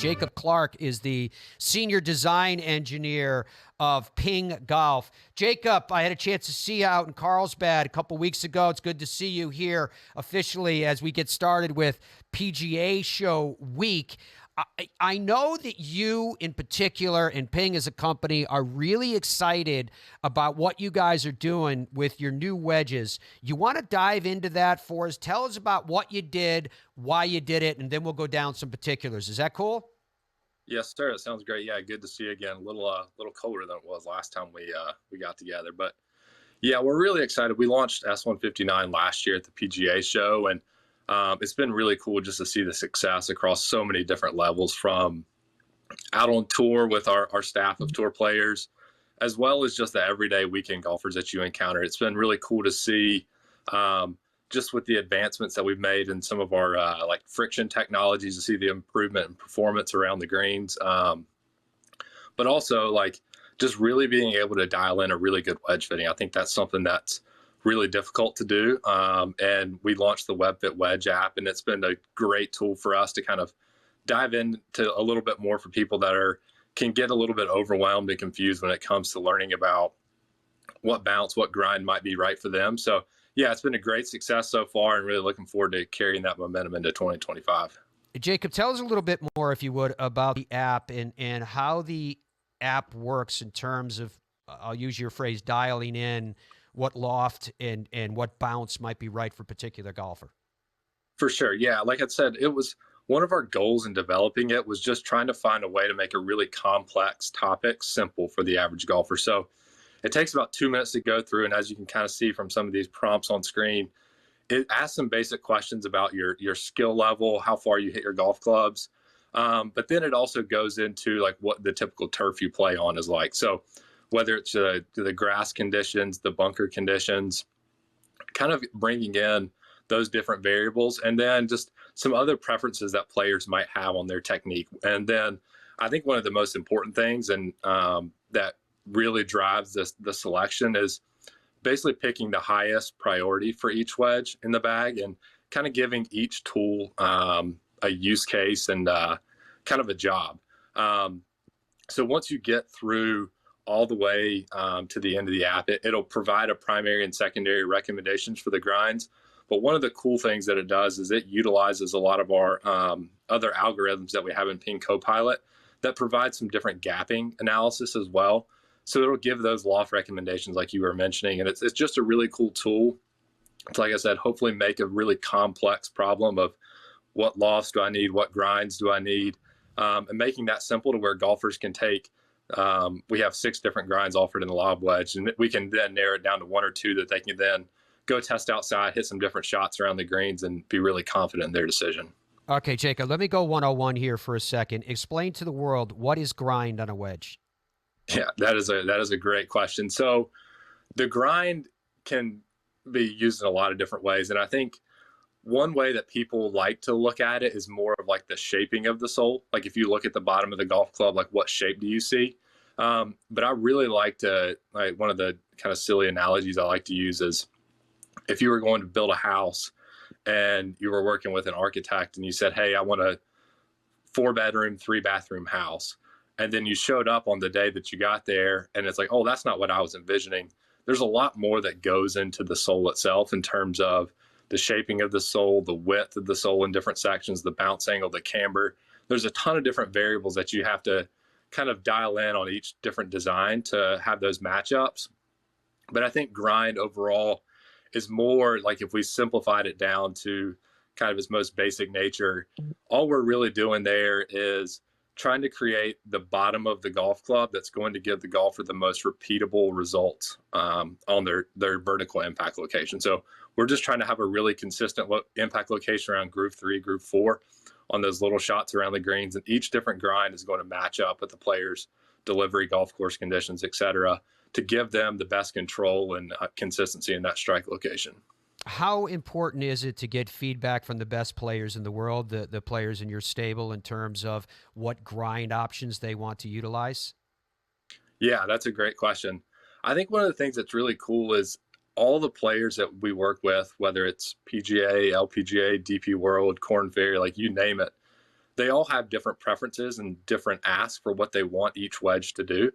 Jacob Clarke is the senior design engineer of PING Golf. Jacob, I had a chance to see you out in Carlsbad a couple weeks ago. It's good to see you here officially as we get started with PGA Show Week. I know that you in particular and PING as a company are really excited about what you guys are doing with your new wedges. You want to dive into that for us? Tell us about what you did, why you did it, and then we'll go down some particulars. Is that cool? Yes, sir. That sounds great. Yeah, good to see you again. A little colder than it was last time we got together, but yeah, we're really excited. We launched S159 last year at the PGA show, and it's been really cool just to see the success across so many different levels, from out on tour with our staff of tour players, as well as just the everyday weekend golfers that you encounter. It's been really cool to see just with the advancements that we've made in some of our like friction technologies, to see the improvement in performance around the greens. But also like just really being able to dial in a really good wedge fitting. I think that's something that's really difficult to do. And we launched the WebFit Wedge app, and it's been a great tool for us to kind of dive into a little bit more for people that can get a little bit overwhelmed and confused when it comes to learning about what bounce, what grind might be right for them. So yeah, it's been a great success so far, and really looking forward to carrying that momentum into 2025. Jacob, tell us a little bit more, if you would, about the app and how the app works in terms of, I'll use your phrase, dialing in what loft and what bounce might be right for a particular golfer. For sure. Yeah. Like I said, it was one of our goals in developing it was just trying to find a way to make a really complex topic simple for the average golfer. So it takes about 2 minutes to go through. And as you can kind of see from some of these prompts on screen, it asks some basic questions about your skill level, how far you hit your golf clubs. But then it also goes into like what the typical turf you play on is like. So whether it's the grass conditions, the bunker conditions, kind of bringing in those different variables, and then just some other preferences that players might have on their technique. And then I think one of the most important things, and that really drives the selection, is basically picking the highest priority for each wedge in the bag and kind of giving each tool a use case and kind of a job. So once you get through all the way to the end of the app, it'll provide a primary and secondary recommendations for the grinds. But one of the cool things that it does is it utilizes a lot of our other algorithms that we have in PING Copilot that provide some different gapping analysis as well. So it'll give those loft recommendations like you were mentioning. And it's just a really cool tool to, like I said, hopefully make a really complex problem of what lofts do I need, what grinds do I need, and making that simple to where golfers can take. We have 6 different grinds offered in the lob wedge, and we can then narrow it down to 1 or 2 that they can then go test outside, hit some different shots around the greens, and be really confident in their decision. Okay, Jacob, let me go 101 here for a second. Explain to the world, what is grind on a wedge? Yeah, that is a great question. So the grind can be used in a lot of different ways. And I think one way that people like to look at it is more of like the shaping of the sole. Like if you look at the bottom of the golf club, like what shape do you see? But I really like one of the kind of silly analogies I like to use is if you were going to build a house and you were working with an architect and you said, hey, I want a 4-bedroom, 3-bathroom house. And then you showed up on the day that you got there and it's like, oh, that's not what I was envisioning. There's a lot more that goes into the sole itself in terms of the shaping of the sole, the width of the sole in different sections, the bounce angle, the camber. There's a ton of different variables that you have to kind of dial in on each different design to have those matchups. But I think grind overall is more like, if we simplified it down to kind of its most basic nature, all we're really doing there is trying to create the bottom of the golf club that's going to give the golfer the most repeatable results on their vertical impact location. So we're just trying to have a really consistent impact location around groove 3, groove 4 on those little shots around the greens. And each different grind is going to match up with the player's delivery, golf course conditions, et cetera, to give them the best control and consistency in that strike location. How important is it to get feedback from the best players in the world, the players in your stable, in terms of what grind options they want to utilize? Yeah, that's a great question. I think one of the things that's really cool is all the players that we work with, whether it's PGA, LPGA, DP World, Korn Ferry, like you name it, they all have different preferences and different asks for what they want each wedge to do.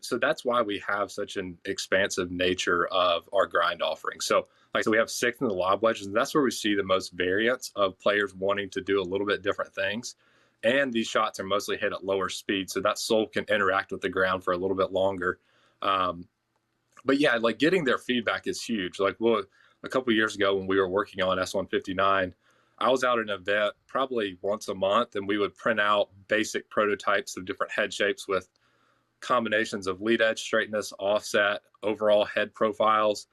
So that's why we have such an expansive nature of our grind offering. So we have 6 in the lob wedges, and that's where we see the most variance of players wanting to do a little bit different things. And these shots are mostly hit at lower speed, so that sole can interact with the ground for a little bit longer. But yeah, like getting their feedback is huge. Like, well, a couple of years ago when we were working on S159, I was out at an event probably once a month, and we would print out basic prototypes of different head shapes with combinations of lead edge straightness, offset, overall head profiles.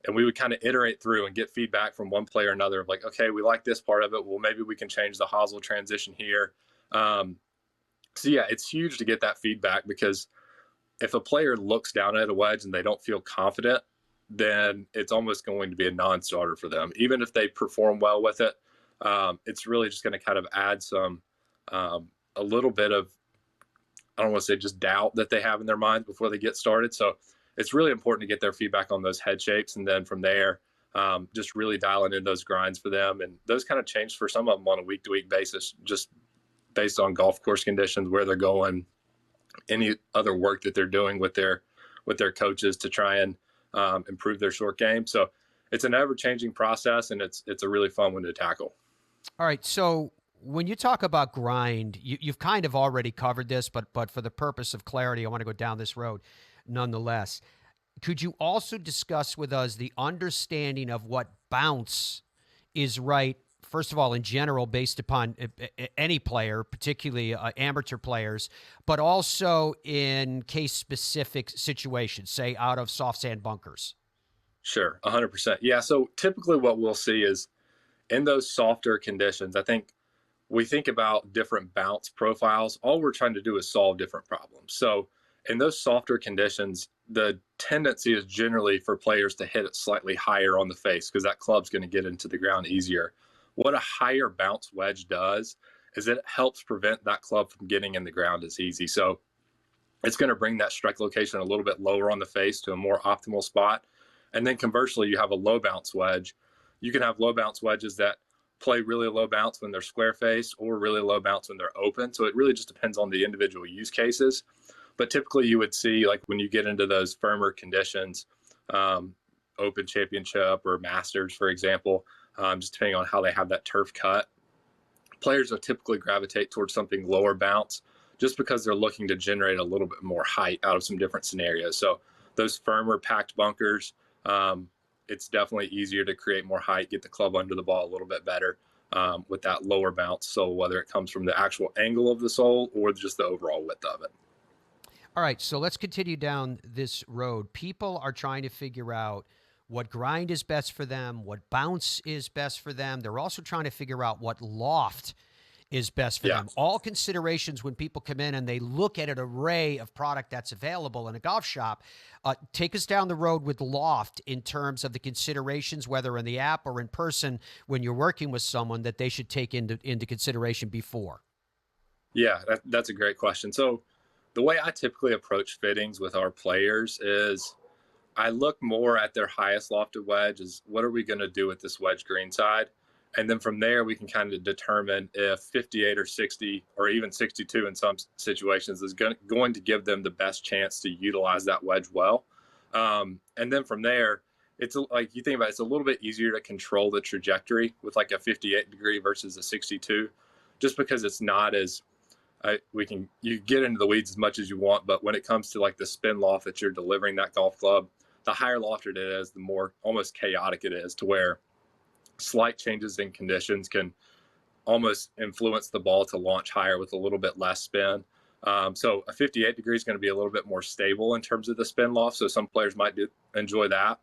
And we would kind of iterate through and get feedback from one player or another of like, okay, we like this part of it. Well, maybe we can change the hosel transition here. So yeah, it's huge to get that feedback, because if a player looks down at a wedge and they don't feel confident, then it's almost going to be a non-starter for them. Even if they perform well with it, it's really just going to kind of add some, a little bit of, I don't want to say just doubt that they have in their minds before they get started. So it's really important to get their feedback on those head shapes. And then from there, just really dialing in those grinds for them. And those kind of change for some of them on a week-to-week basis, just based on golf course conditions, where they're going, any other work that they're doing with their coaches to try and improve their short game. So it's an ever-changing process, and it's a really fun one to tackle. All right, so when you talk about grind, you've kind of already covered this, but for the purpose of clarity, I want to go down this road nonetheless. Could you also discuss with us the understanding of what bounce is right, first of all, in general, based upon any player, particularly amateur players, but also in case-specific situations, say out of soft sand bunkers? Sure, 100%. Yeah, so typically what we'll see is in those softer conditions, I think we think about different bounce profiles. All we're trying to do is solve different problems. So in those softer conditions, the tendency is generally for players to hit it slightly higher on the face, because that club's going to get into the ground easier. What a higher bounce wedge does is it helps prevent that club from getting in the ground as easy. So it's going to bring that strike location a little bit lower on the face to a more optimal spot. And then conversely, you have a low bounce wedge. You can have low bounce wedges that play really low bounce when they're square face, or really low bounce when they're open. So it really just depends on the individual use cases. But typically you would see, like when you get into those firmer conditions, Open Championship or Masters, for example, just depending on how they have that turf cut, players will typically gravitate towards something lower bounce, just because they're looking to generate a little bit more height out of some different scenarios. So those firmer packed bunkers, it's definitely easier to create more height, get the club under the ball a little bit better with that lower bounce. So whether it comes from the actual angle of the sole or just the overall width of it. All right, so let's continue down this road. People are trying to figure out what grind is best for them, what bounce is best for them. They're also trying to figure out what loft is best for them. All considerations when people come in and they look at an array of product that's available in a golf shop. Take us down the road with Loft in terms of the considerations, whether in the app or in person, when you're working with someone, that they should take into consideration before. Yeah, that's a great question. So the way I typically approach fittings with our players is I look more at their highest lofted wedge, is what are we going to do with this wedge green side? And then from there, we can kind of determine if 58 or 60 or even 62 in some situations is going to give them the best chance to utilize that wedge well. And then from there, it's like you think about it, it's a little bit easier to control the trajectory with like a 58 degree versus a 62, just because it's not as you get into the weeds as much as you want, but when it comes to like the spin loft that you're delivering that golf club, the higher lofted it is, the more almost chaotic it is, to where slight changes in conditions can almost influence the ball to launch higher with a little bit less spin. So a 58 degree is going to be a little bit more stable in terms of the spin loft. So some players might enjoy that,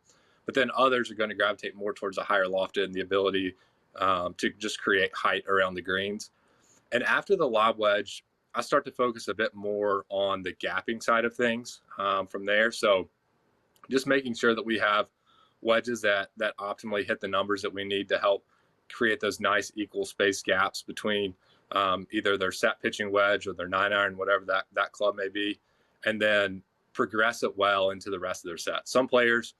but then others are going to gravitate more towards a higher lofted and the ability to just create height around the greens. And after the lob wedge, I start to focus a bit more on the gapping side of things from there. So just making sure that we have wedges that optimally hit the numbers that we need to help create those nice equal space gaps between either their set pitching wedge or their 9-iron, whatever that club may be, and then progress it well into the rest of their set. Some players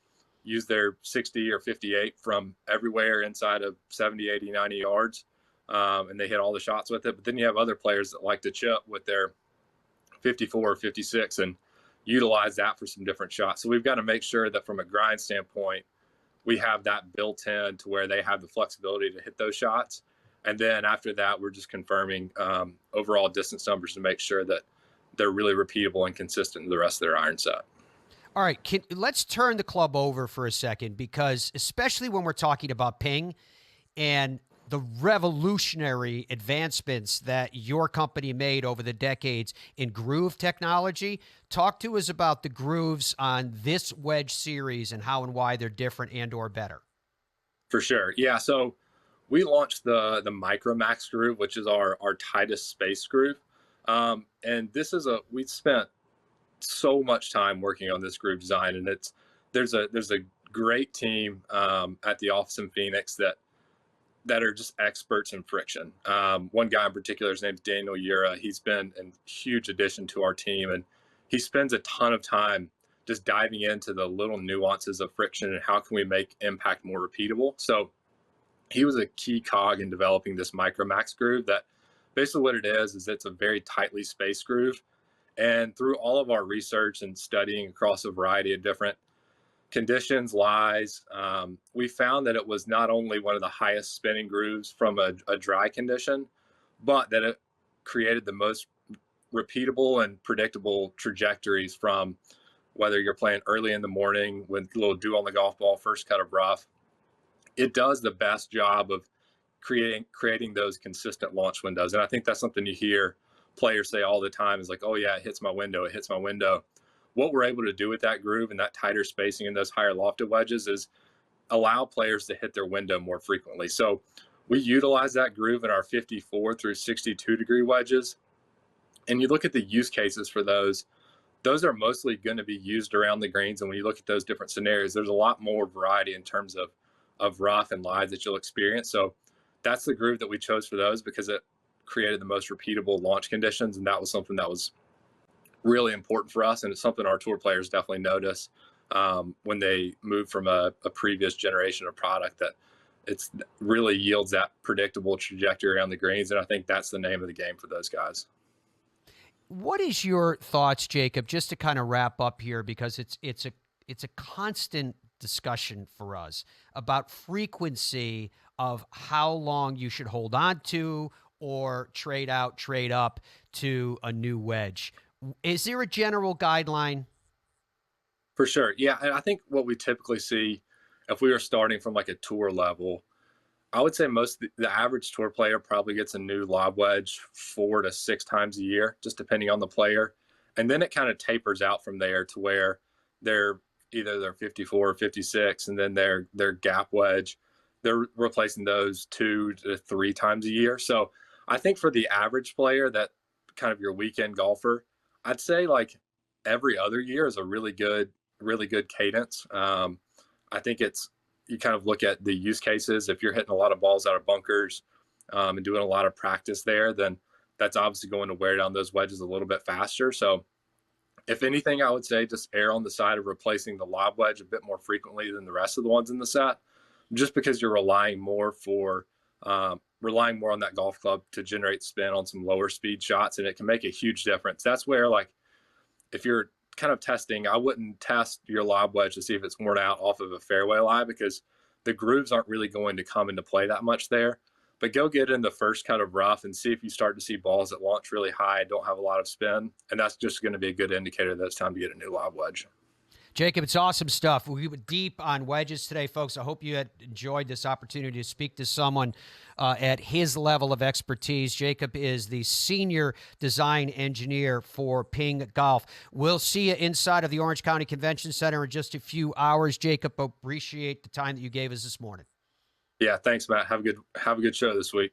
use their 60 or 58 from everywhere inside of 70, 80, 90 yards. and they hit all the shots with it. But then you have other players that like to chip with their 54 or 56 and utilize that for some different shots. So we've got to make sure that from a grind standpoint, we have that built in to where they have the flexibility to hit those shots. And then after that, we're just confirming overall distance numbers to make sure that they're really repeatable and consistent in the rest of their iron set. All right, let's turn the club over for a second, because especially when we're talking about ping and the revolutionary advancements that your company made over the decades in groove technology, talk to us about the grooves on this wedge series and how and why they're different and or better. For sure. Yeah. So we launched the Micro Max groove, which is our tightest space groove. And this is we spent so much time working on this groove design, and there's a great team at the office in Phoenix that are just experts in friction. One guy in particular, his name's Daniel Ura. He's been a huge addition to our team, and he spends a ton of time just diving into the little nuances of friction and how can we make impact more repeatable. So he was a key cog in developing this Micro Max groove. That basically what it is it's a very tightly spaced groove. And through all of our research and studying across a variety of different conditions, lies, we found that it was not only one of the highest spinning grooves from a dry condition, but that it created the most repeatable and predictable trajectories from whether you're playing early in the morning with a little dew on the golf ball, first cut of rough. It does the best job of creating those consistent launch windows. And I think that's something you hear players say all the time is like, oh yeah, it hits my window. It hits my window. What we're able to do with that groove and that tighter spacing in those higher lofted wedges is allow players to hit their window more frequently. So we utilize that groove in our 54 through 62 degree wedges. And you look at the use cases for those are mostly going to be used around the greens. And when you look at those different scenarios, there's a lot more variety in terms of rough and lies that you'll experience. So that's the groove that we chose for those because it created the most repeatable launch conditions. And that was something that was really important for us. And it's something our tour players definitely notice when they move from a previous generation of product, that it's really yields that predictable trajectory around the greens. And I think that's the name of the game for those guys. What is your thoughts, Jacob, just to kind of wrap up here, because it's a constant discussion for us about frequency of how long you should hold on to or trade out, trade up to a new wedge. Is there a general guideline? For sure. Yeah. And I think what we typically see if we were starting from like a tour level, I would say the average tour player probably gets a new lob wedge 4 to 6 times a year, just depending on the player. And then it kind of tapers out from there to where they're either their 54 or 56, and then their gap wedge, they're replacing those 2 to 3 times a year. So I think for the average player, that kind of your weekend golfer, I'd say like every other year is a really good cadence. I think you kind of look at the use cases. If you're hitting a lot of balls out of bunkers and doing a lot of practice there, then that's obviously going to wear down those wedges a little bit faster. So if anything, I would say just err on the side of replacing the lob wedge a bit more frequently than the rest of the ones in the set, just because you're relying more on that golf club to generate spin on some lower speed shots, and it can make a huge difference. That's where, like, if you're kind of testing, I wouldn't test your lob wedge to see if it's worn out off of a fairway lie, because the grooves aren't really going to come into play that much there. But go get in the first cut of rough and see if you start to see balls that launch really high, don't have a lot of spin, and that's just going to be a good indicator that it's time to get a new lob wedge. Jacob, it's awesome stuff. We went deep on wedges today, folks. I hope you had enjoyed this opportunity to speak to someone at his level of expertise. Jacob is the senior design engineer for Ping Golf. We'll see you inside of the Orange County Convention Center in just a few hours. Jacob, appreciate the time that you gave us this morning. Yeah, thanks, Matt. Have a good show this week.